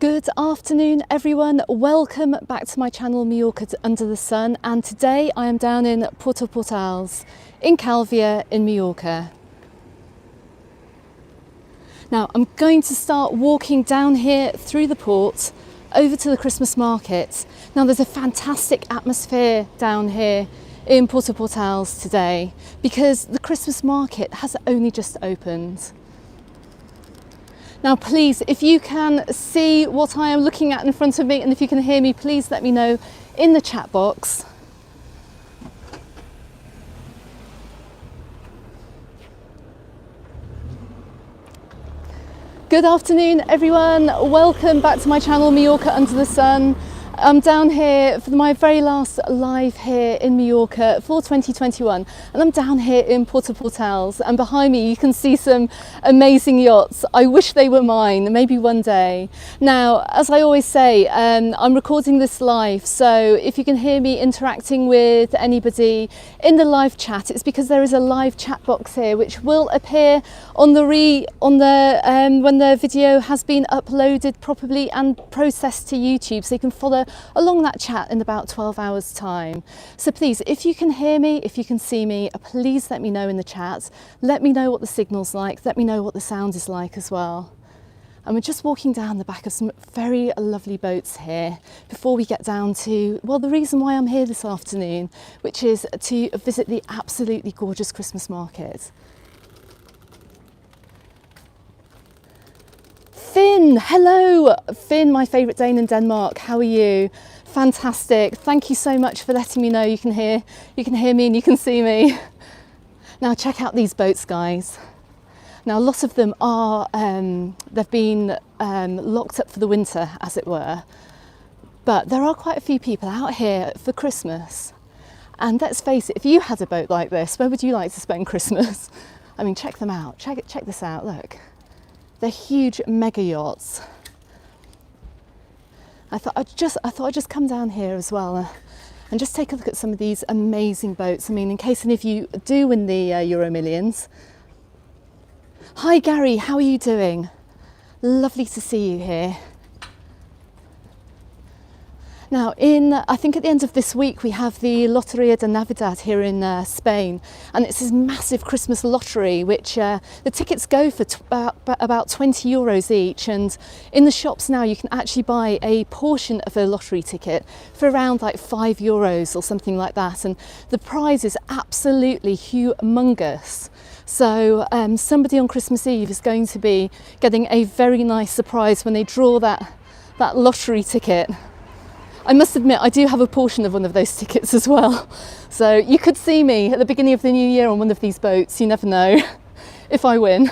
Good afternoon everyone, welcome back to my channel Mallorca Under the Sun, and today I am down in Puerto Portals in Calvia in Mallorca. Now I'm going to start walking down here through the port over to the Christmas market. Now there's a fantastic atmosphere down here in Puerto Portals today because the Christmas market has only just opened. Now please, if you can see what I am looking at in front of me and if you can hear me, please let me know in the chat box. Good afternoon everyone, welcome back to my channel Mallorca Under the Sun. I'm down here for my very last live here in Mallorca for 2021, and I'm down here in Puerto Portals, and behind me you can see some amazing yachts. I wish they were mine, maybe one day. Now, as I always say, I'm recording this live, so if you can hear me interacting with anybody in the live chat, it's because there is a live chat box here which will appear on when the video has been uploaded properly and processed to YouTube, so you can follow along that chat in about 12 hours time. So please, if you can hear me, if you can see me, please let me know in the chat. Let me know what the signal's like, let me know what the sound is like as well. And we're just walking down the back of some very lovely boats here before we get down to, well, the reason why I'm here this afternoon, which is to visit the absolutely gorgeous Christmas market. Finn, hello! Finn, my favourite Dane in Denmark, how are you? Fantastic, thank you so much for letting me know you can hear me and you can see me. Now check out these boats, guys. Now a lot of them are, they've been locked up for the winter, as it were, but there are quite a few people out here for Christmas. And let's face it, if you had a boat like this, where would you like to spend Christmas? I mean, check them out, check this out, look. They're huge mega yachts. I thought I'd just come down here as well and just take a look at some of these amazing boats. I mean, in case any of you do win the Euro Millions. Hi Gary, how are you doing? Lovely to see you here. Now, I think at the end of this week we have the Loteria de Navidad here in Spain, and it's this massive Christmas lottery which the tickets go for about 20 euros each, and in the shops now you can actually buy a portion of a lottery ticket for around like 5 euros or something like that, and the prize is absolutely humongous. So somebody on Christmas Eve is going to be getting a very nice surprise when they draw that lottery ticket. I must admit, I do have a portion of one of those tickets as well. So you could see me at the beginning of the new year on one of these boats, you never know, if I win.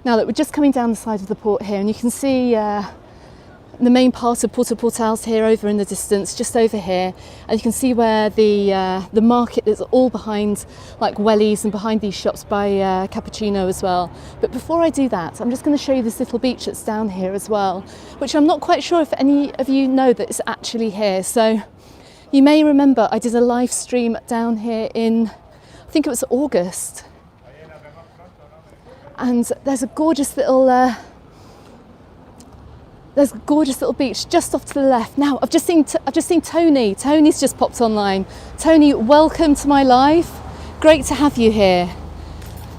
Now look, we're just coming down the side of the port here, and you can see the main part of Puerto Portals here over in the distance, just over here. And you can see where the market is all behind, like wellies, and behind these shops by Cappuccino as well. But before I do that, I'm just going to show you this little beach that's down here as well, which I'm not quite sure if any of you know that it's actually here. So you may remember I did a live stream down here in, I think it was August. And there's a gorgeous little beach just off to the left. Now I've just seen Tony. Tony's just popped online. Tony, welcome to my live. Great to have you here.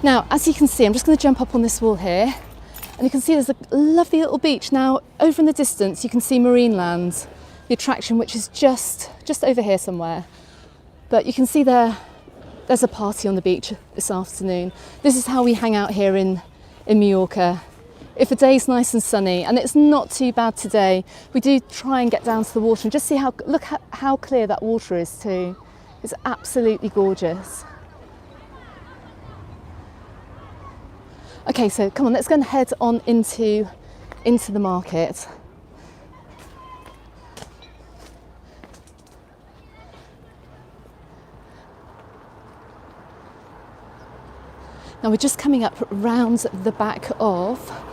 Now, as you can see, I'm just going to jump up on this wall here, and you can see there's a lovely little beach. Now, over in the distance, you can see Marine Land, the attraction, which is just over here somewhere. But you can see there's a party on the beach this afternoon. This is how we hang out here in Mallorca. If the day's nice and sunny, and it's not too bad today, we do try and get down to the water and just see look at how clear that water is too. It's absolutely gorgeous. Okay, so come on, let's go and head on into the market. Now we're just coming up round the back of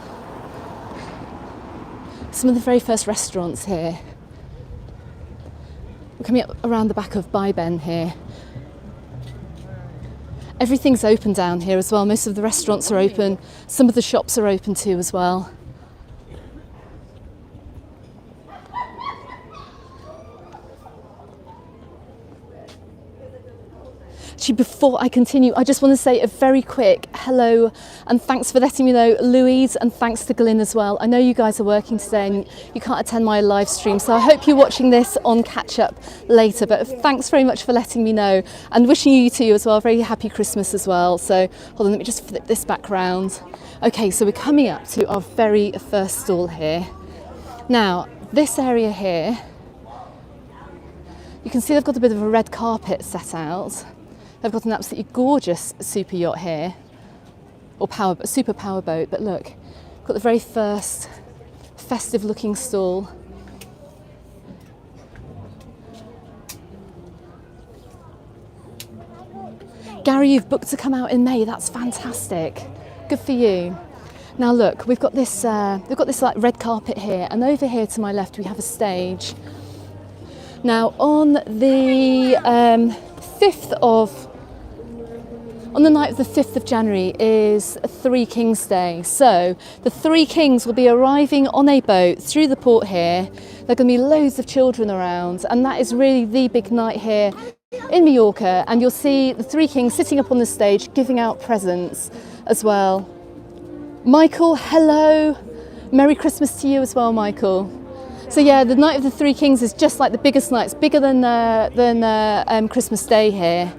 some of the very first restaurants here. We're coming up around the back of Biben here. Everything's open down here as well. Most of the restaurants are open. Some of the shops are open too as well. actually, before I continue, I just want to say a very quick hello and thanks for letting me know, Louise, and thanks to Glyn as well. I know you guys are working today and you can't attend my live stream, so I hope you're watching this on catch up later, but thanks very much for letting me know and wishing you two as well a very happy Christmas as well. So hold on, let me just flip this back round. Okay, so we're coming up to our very first stall here. Now, this area here, you can see they've got a bit of a red carpet set out. They've got an absolutely gorgeous super yacht here, or super power boat, but look, got the very first festive looking stall. Gary, you've booked to come out in May, that's fantastic. Good for you. Now look, we've got this like red carpet here, and over here to my left we have a stage. Now on the night of the 5th of January is Three Kings Day. So the Three Kings will be arriving on a boat through the port here. There are going to be loads of children around, and that is really the big night here in Mallorca. And you'll see the Three Kings sitting up on the stage giving out presents as well. Michael, hello. Merry Christmas to you as well, Michael. So yeah, the night of the Three Kings is just like the biggest night. It's bigger than Christmas Day here.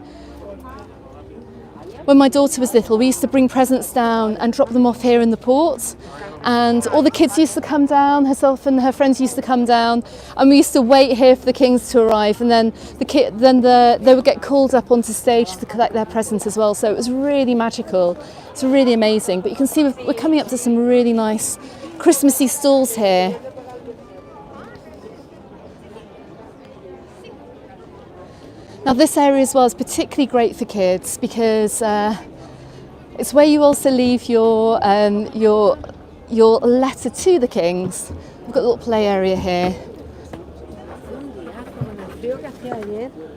When my daughter was little, we used to bring presents down and drop them off here in the port. And all the kids used to come down, herself and her friends used to come down, and we used to wait here for the Kings to arrive, and then they would get called up onto stage to collect their presents as well. So it was really magical. It's really amazing. But you can see we're coming up to some really nice Christmassy stalls here. Now this area as well is particularly great for kids because it's where you also leave your letter to the Kings. We've got a little play area here.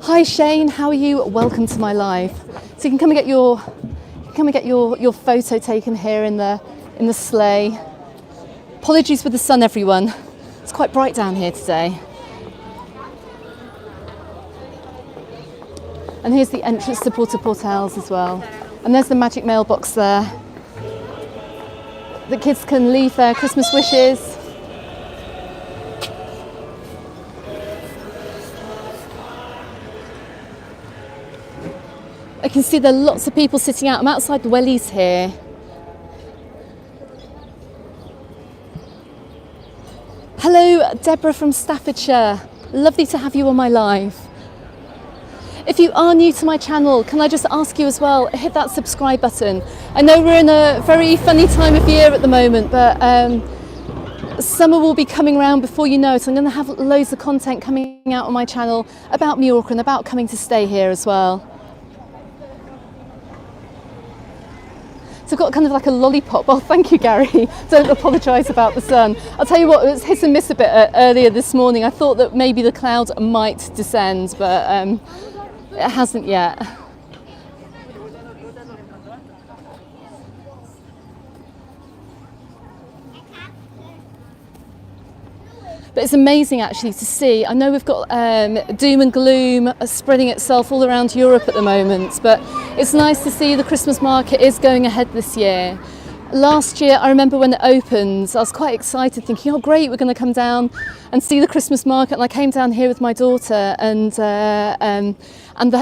Hi Shane, how are you? Welcome to my live. So you can come and get your photo taken here in the sleigh. Apologies for the sun, everyone. It's quite bright down here today. And here's the entrance to Puerto Portals as well. And there's the magic mailbox there. The kids can leave their Christmas wishes. I can see there are lots of people sitting out. I'm outside the wellies here. Hello, Deborah from Staffordshire. Lovely to have you on my live. If you are new to my channel, can I just ask you as well, hit that subscribe button. I know we're in a very funny time of year at the moment, but summer will be coming around before you know it. I'm going to have loads of content coming out on my channel about Mallorca and about coming to stay here as well. So I've got kind of like a lollipop. Oh, thank you, Gary. Don't apologise about the sun. I'll tell you what, it was hit and miss a bit earlier this morning. I thought that maybe the cloud might descend, but it hasn't yet. But it's amazing actually to see. I know we've got doom and gloom spreading itself all around Europe at the moment, but it's nice to see the Christmas market is going ahead this year. Last year, I remember when it opened, I was quite excited thinking, oh great, we're going to come down and see the Christmas market. And I came down here with my daughter and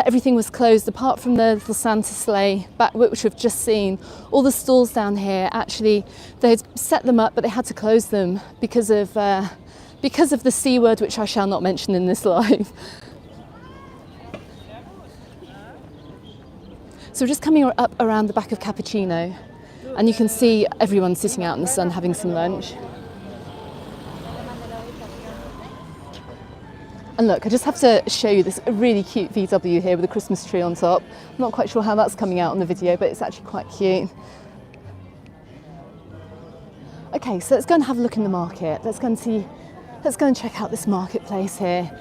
everything was closed apart from the little Santa sleigh, which we've just seen. All the stalls down here, actually, they'd set them up, but they had to close them because of the C word, which I shall not mention in this live. So we're just coming up around the back of Cappuccino. And you can see everyone sitting out in the sun having some lunch. And look, I just have to show you this really cute VW here with a Christmas tree on top. I'm not quite sure how that's coming out on the video, but it's actually quite cute. Okay, so let's go and have a look in the market. Let's go and check out this marketplace here.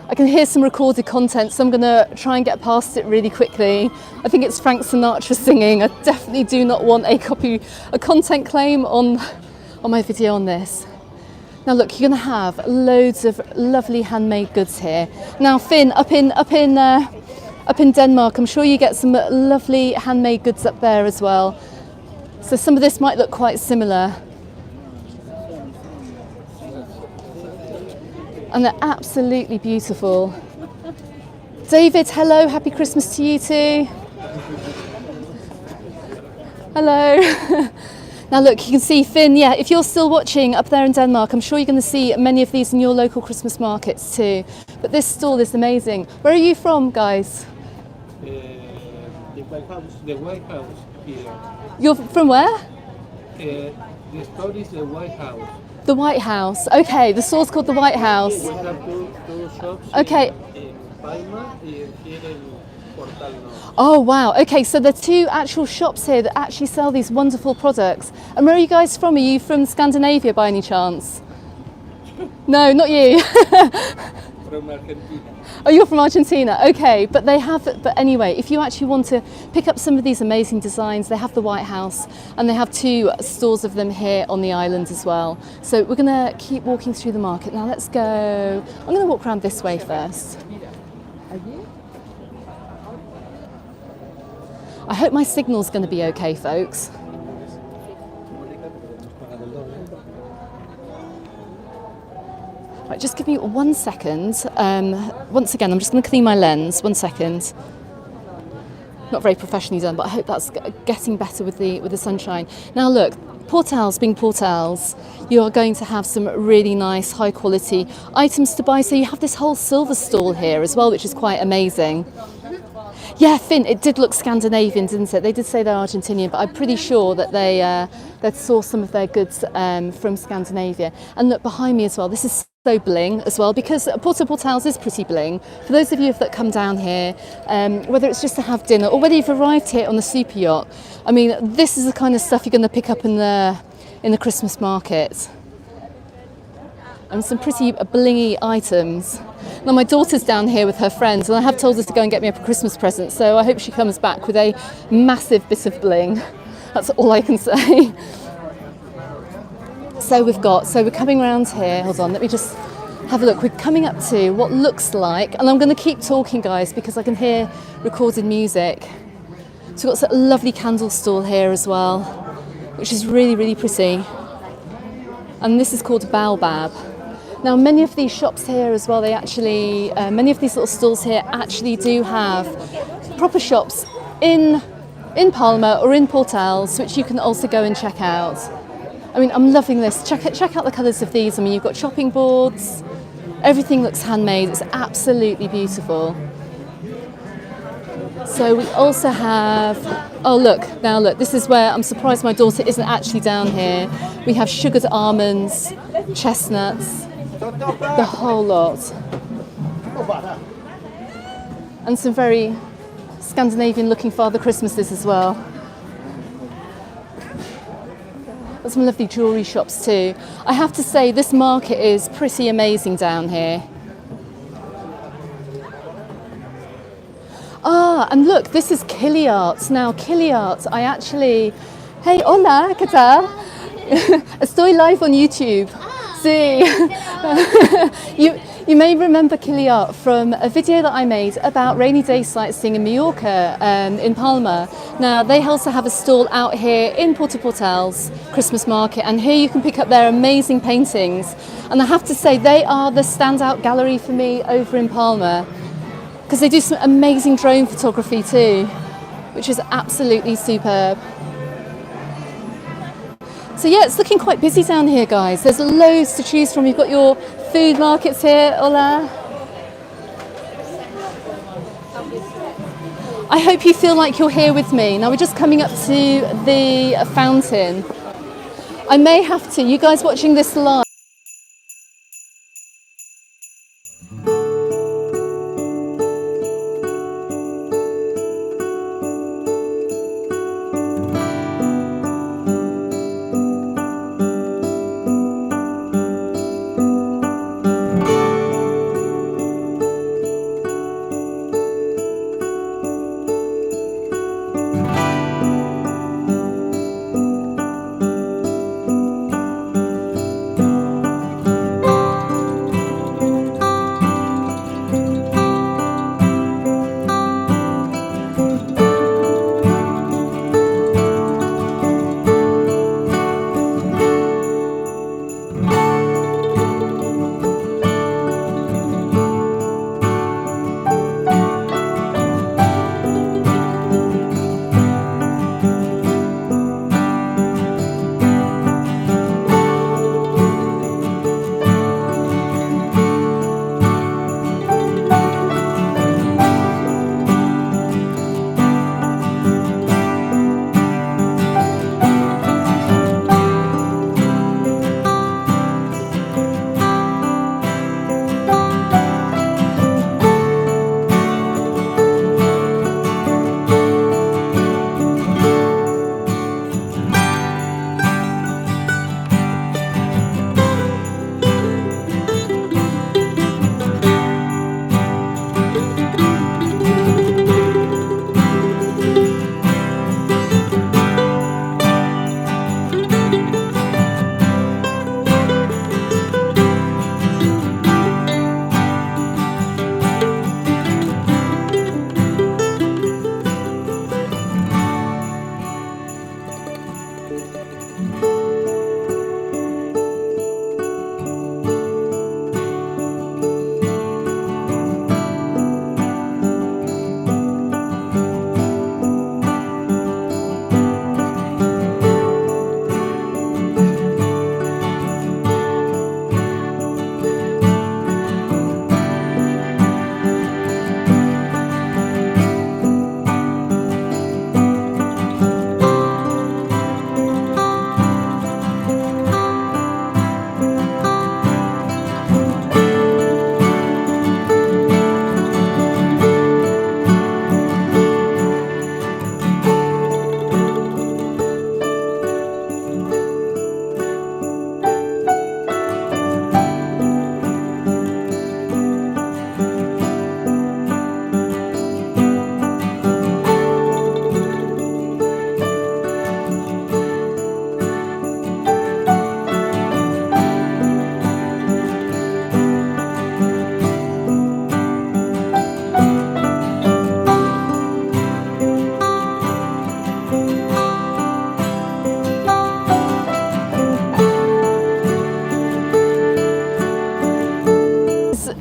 I can hear some recorded content, so I'm going to try and get past it really quickly. I think it's Frank Sinatra singing. I definitely do not want a content claim on my video on this. Now look, you're going to have loads of lovely handmade goods here. Now Finn, up in Up in Denmark, I'm sure you get some lovely handmade goods up there as well. So some of this might look quite similar. And they're absolutely beautiful. David, hello, happy Christmas to you too. Hello. Now look, you can see Finn, yeah, if you're still watching up there in Denmark, I'm sure you're going to see many of these in your local Christmas markets too. But this stall is amazing. Where are you from, guys? The White House here. You're from where? The store is the White House. The White House. Okay, the store's called the White House. We have two shops Okay. in Palma and here in Portals. Oh wow, okay, so there are two actual shops here that actually sell these wonderful products. And where are you guys from? Are you from Scandinavia by any chance? No, not you. From Argentina. Oh, you're from Argentina, okay, but anyway, if you actually want to pick up some of these amazing designs, they have the White House and they have two stores of them here on the island as well. So we're gonna keep walking through the market. Now let's go, I'm gonna walk around this way first. I hope my signal's gonna be okay, folks. Right, just give me 1 second. Once again, I'm just going to clean my lens. 1 second. Not very professionally done, but I hope that's getting better with the sunshine. Now look, Portals being Portals, you are going to have some really nice, high quality items to buy. So you have this whole silver stall here as well, which is quite amazing. Yeah, Finn, it did look Scandinavian, didn't it? They did say they're Argentinian, but I'm pretty sure that they'd sourced some of their goods from Scandinavia. And look, behind me as well, this is so bling as well, because Puerto Portals is pretty bling. For those of you that come down here, whether it's just to have dinner or whether you've arrived here on the super yacht, I mean, this is the kind of stuff you're going to pick up in the Christmas market. And some pretty blingy items. Now my daughter's down here with her friends and I have told her to go and get me a Christmas present, so I hope she comes back with a massive bit of bling. That's all I can say. So we're coming around here, hold on, let me just have a look. We're coming up to what looks like, and I'm going to keep talking guys because I can hear recorded music. So we've got a lovely candle stall here as well, which is really, really pretty. And this is called Baobab. Now many of these shops here as well, many of these little stalls here actually do have proper shops in Palma or in Portals, which you can also go and check out. I mean, I'm loving this. Check out the colours of these. I mean, you've got chopping boards. Everything looks handmade. It's absolutely beautiful. So we also have, oh look, now look, this is where I'm surprised my daughter isn't actually down here. We have sugared almonds, chestnuts, the whole lot. And some very Scandinavian looking Father Christmases as well. There's some lovely jewellery shops too. I have to say this market is pretty amazing down here. Ah, and look, this is Kiliart. Now Kiliart, hey, hola, ¿qué tal? Estoy live on YouTube. Sí. You may remember Kiliart from a video that I made about rainy day sightseeing in Mallorca, in Palma. Now they also have a stall out here in Puerto Portals Christmas Market, and here you can pick up their amazing paintings. And I have to say they are the standout gallery for me over in Palma, because they do some amazing drone photography too, which is absolutely superb. So yeah, it's looking quite busy down here, guys. There's loads to choose from. You've got your food markets here. Hola. I hope you feel like you're here with me. Now we're just coming up to the fountain. I may have to, you guys watching this live,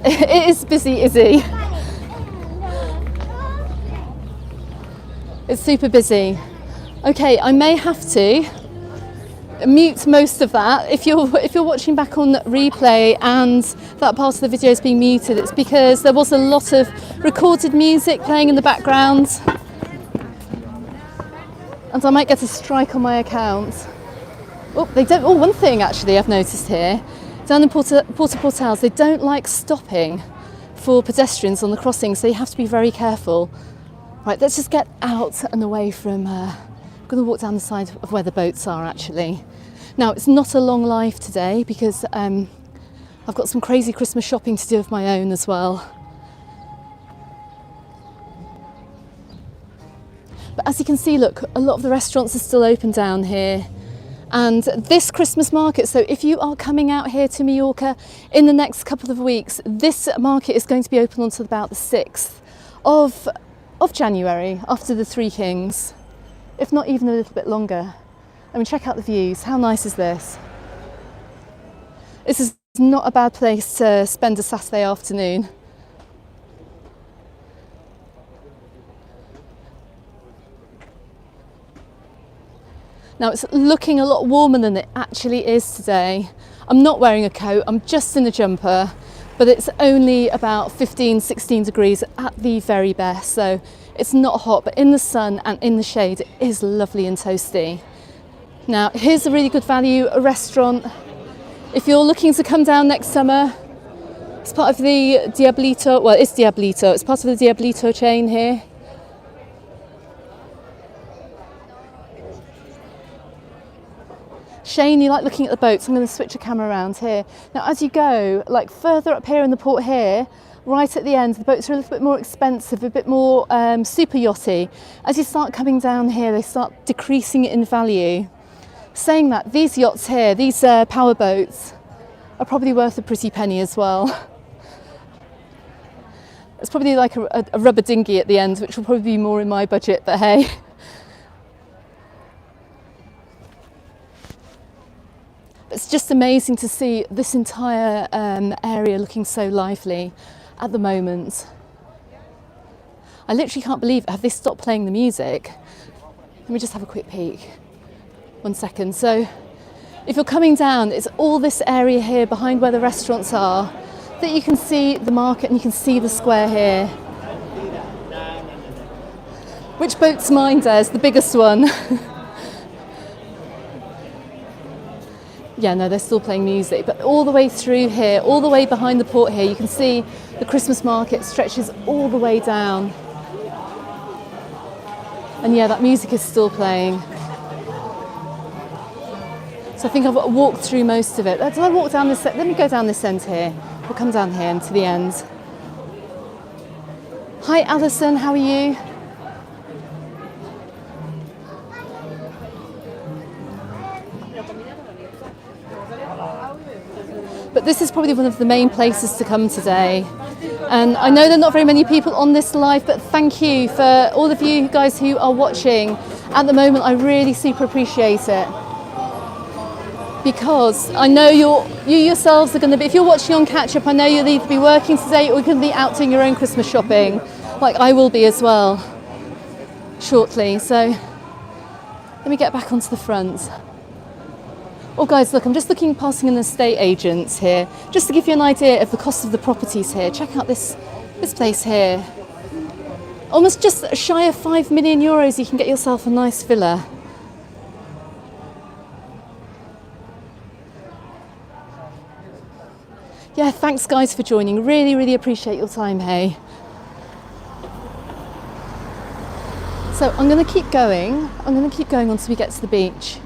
It is busy, Izzy. It's super busy. Okay, I may have to mute most of that. If you're watching back on replay and that part of the video is being muted, it's because there was a lot of recorded music playing in the background, and I might get a strike on my account. Oh, they don't. Oh, one thing actually I've noticed here, down in Puerto Portals, they don't like stopping for pedestrians on the crossing, so you have to be very careful. Right, let's just get out and away from. I'm going to walk down the side of where the boats are actually. Now, it's not a long live today because I've got some crazy Christmas shopping to do of my own as well. But as you can see, look, a lot of the restaurants are still open down here. And this Christmas market, so if you are coming out here to Mallorca in the next couple of weeks, this market is going to be open until about the 6th of January, after the Three Kings, if not even a little bit longer. I mean, check out the views. How nice is this? This is not a bad place to spend a Saturday afternoon. Now, it's looking a lot warmer than it actually is today. I'm not wearing a coat, I'm just in a jumper, but it's only about 15, 16 degrees at the very best. So it's not hot, but in the sun and in the shade, it is lovely and toasty. Now, here's a really good value restaurant. If you're looking to come down next summer, it's part of the Diablito, well, it's Diablito, it's part of the Diablito chain here. Shane, you like looking at the boats. I'm going to switch the camera around here. Now, as you go, like further up here in the port here, right at the end, the boats are a little bit more expensive, a bit more super yachty. As you start coming down here, they start decreasing in value. Saying that, these yachts here, these power boats, are probably worth a pretty penny as well. It's probably like a rubber dinghy at the end, which will probably be more in my budget, but hey. It's just amazing to see this entire area looking so lively at the moment. I literally can't believe it. Have they stopped playing the music? Let me just have a quick peek. 1 second. So if you're coming down, it's all this area here behind where the restaurants are that you can see the market and you can see the square here. Which boat's mine, Des? The biggest one? Yeah, no, they're still playing music, but all the way through here, all the way behind the port here, you can see the Christmas market stretches all the way down. And yeah, that music is still playing. So I think I've walked through most of it. Did I walk down this? Let me go down this end here. We'll come down here and to the end. Hi, Alison, how are you? But this is probably one of the main places to come today. And I know there are not very many people on this live, but thank you for all of you guys who are watching at the moment. I really super appreciate it. Because I know you yourselves are going to be, if you're watching on catch up, I know you'll either be working today or you're going to be out doing your own Christmas shopping, like I will be as well, shortly. So let me get back onto the front. Oh guys, look, I'm just passing an estate agent here, just to give you an idea of the cost of the properties here. Check out this place here. Almost just shy of 5 million euros, you can get yourself a nice villa. Yeah, thanks guys for joining. Really, really appreciate your time, hey. So I'm going to keep going. Until we get to the beach.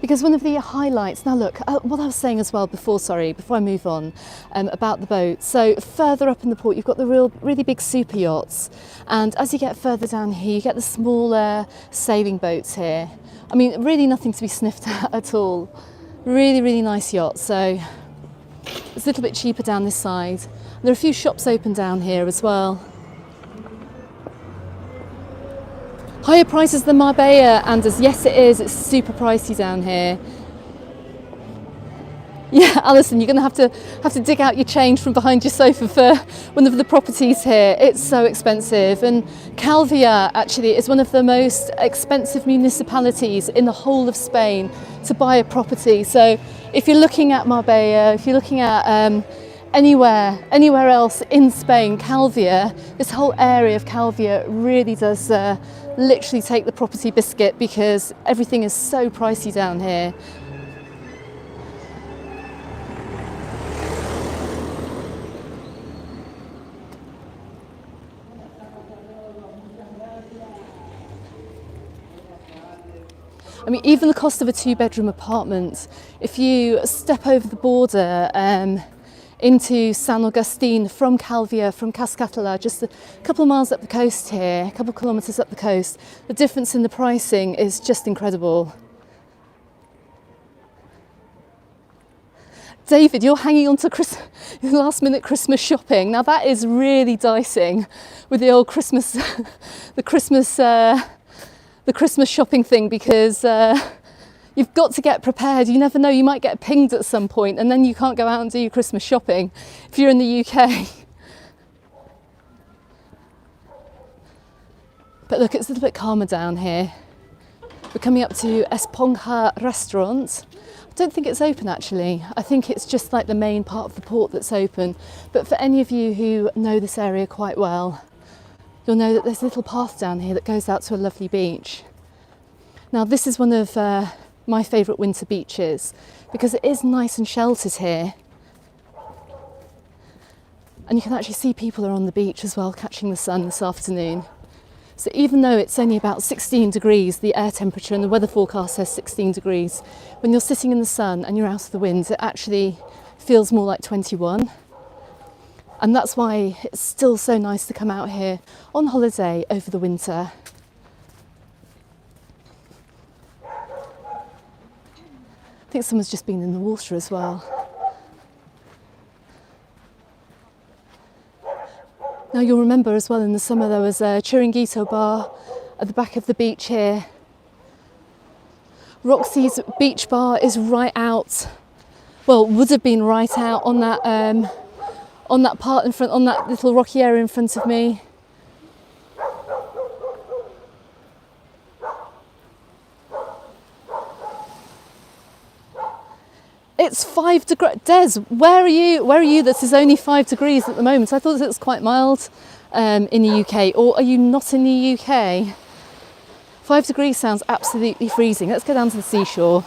Because one of the highlights, now look, what I was saying as well before I move on, about the boat. So further up in the port, you've got the really big super yachts. And as you get further down here, you get the smaller sailing boats here. I mean, really nothing to be sniffed at all. Really, really nice yacht. So it's a little bit cheaper down this side. There are a few shops open down here as well. Higher prices than Marbella, Anders. Yes, it is. It's super pricey down here. Yeah, Alison, you're going to have to dig out your change from behind your sofa for one of the properties here. It's so expensive, and Calvia actually is one of the most expensive municipalities in the whole of Spain to buy a property. So if you're looking at Marbella, if you're looking at anywhere else in Spain, Calvia, this whole area of Calvia really does literally take the property biscuit because everything is so pricey down here. I mean, even the cost of a 2-bedroom apartment, if you step over the border into San Agustin from Calvia, from Cascatala, just a couple of miles up the coast here, a couple of kilometres up the coast, the difference in the pricing is just incredible. David, you're hanging on to last minute Christmas shopping. Now that is really dicing with the old Christmas, the Christmas shopping thing, because you've got to get prepared. You never know, you might get pinged at some point and then you can't go out and do your Christmas shopping if you're in the UK. But look, it's a little bit calmer down here. We're coming up to Esponja restaurant. I don't think it's open actually. I think it's just like the main part of the port that's open. But for any of you who know this area quite well, you'll know that there's a little path down here that goes out to a lovely beach. Now this is one of my favourite winter beaches because it is nice and sheltered here. And you can actually see people are on the beach as well, catching the sun this afternoon. So even though it's only about 16 degrees, the air temperature and the weather forecast says 16 degrees, when you're sitting in the sun and you're out of the wind, it actually feels more like 21. And that's why it's still so nice to come out here on holiday over the winter. I think someone's just been in the water as well. Now you'll remember as well in the summer there was a Chiringuito bar at the back of the beach here. Roxy's beach bar is right out, well, would have been right out on that part in front, on that little rocky area in front of me. It's 5 degrees. Des, where are you? Where are you? This is only 5 degrees at the moment. I thought it was quite mild in the UK. Or are you not in the UK? 5 degrees sounds absolutely freezing. Let's go down to the seashore.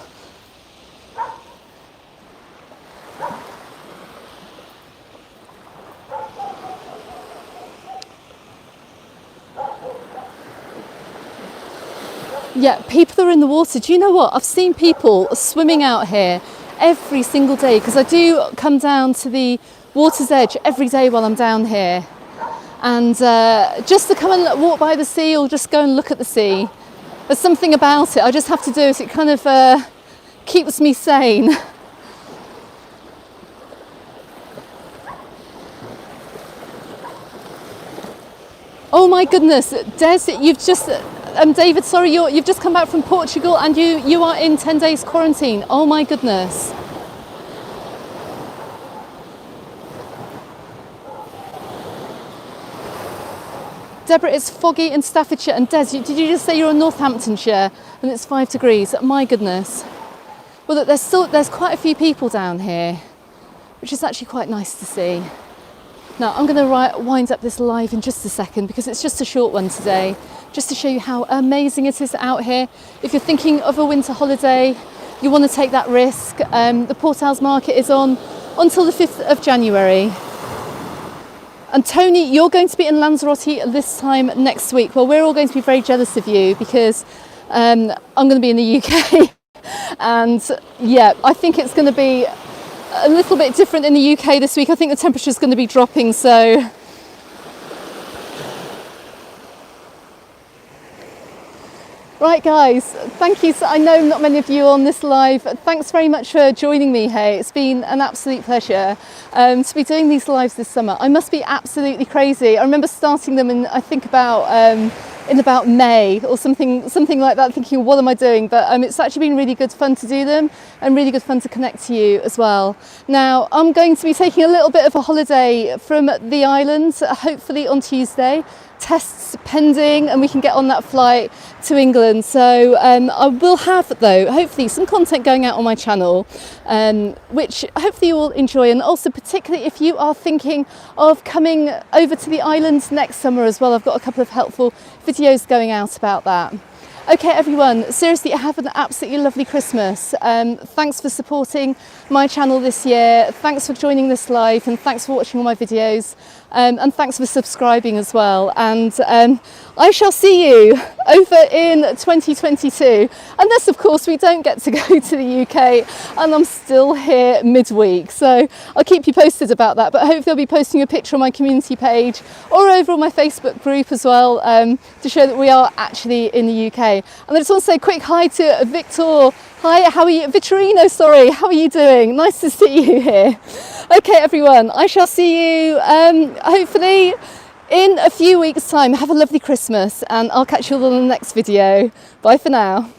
Yeah, people are in the water. Do you know what? I've seen people swimming out here every single day because I do come down to the water's edge every day while I'm down here, and just to come and walk by the sea or just go and look at the sea, there's something about it. I just have to do it. It kind of keeps me sane. Oh my goodness, Des, you've just David, sorry, you've just come back from Portugal and you are in 10 days quarantine. Oh my goodness. Deborah, it's foggy in Staffordshire, and Des, did you just say you're in Northamptonshire and it's 5 degrees? My goodness. Well, there's quite a few people down here, which is actually quite nice to see. Now, I'm going to wind up this live in just a second because it's just a short one today, just to show you how amazing it is out here. If you're thinking of a winter holiday, you want to take that risk. The Portals Market is on until the 5th of January. And Tony, you're going to be in Lanzarote this time next week. Well, we're all going to be very jealous of you because I'm going to be in the UK. And yeah, I think it's going to be a little bit different in the UK this week. I think the temperature is going to be dropping, so right guys, thank you. So I know not many of you on this live. Thanks very much for joining me here. It's been an absolute pleasure to be doing these lives this summer. I must be absolutely crazy. I remember starting them in I think about in about May or something like that, thinking, what am I doing? But it's actually been really good fun to do them and really good fun to connect to you as well. Now, I'm going to be taking a little bit of a holiday from the island, hopefully on Tuesday. Tests pending and we can get on that flight to England. So I will have, though, hopefully some content going out on my channel, which hopefully you will enjoy, and also particularly if you are thinking of coming over to the island next summer as well. I've got a couple of helpful videos going out about that. Okay everyone, seriously, have an absolutely lovely Christmas. Thanks for supporting my channel this year, thanks for joining this live, and thanks for watching all my videos, and thanks for subscribing as well. And I shall see you over in 2022, unless of course we don't get to go to the UK and I'm still here midweek. So I'll keep you posted about that, but hopefully I'll be posting a picture on my community page or over on my Facebook group as well, to show that we are actually in the UK. And I just want to say a quick hi to Victor. Hi, how are you? Vittorino, sorry, how are you doing? Nice to see you here. Okay everyone, I shall see you hopefully in a few weeks' time. Have a lovely Christmas and I'll catch you all on the next video. Bye for now.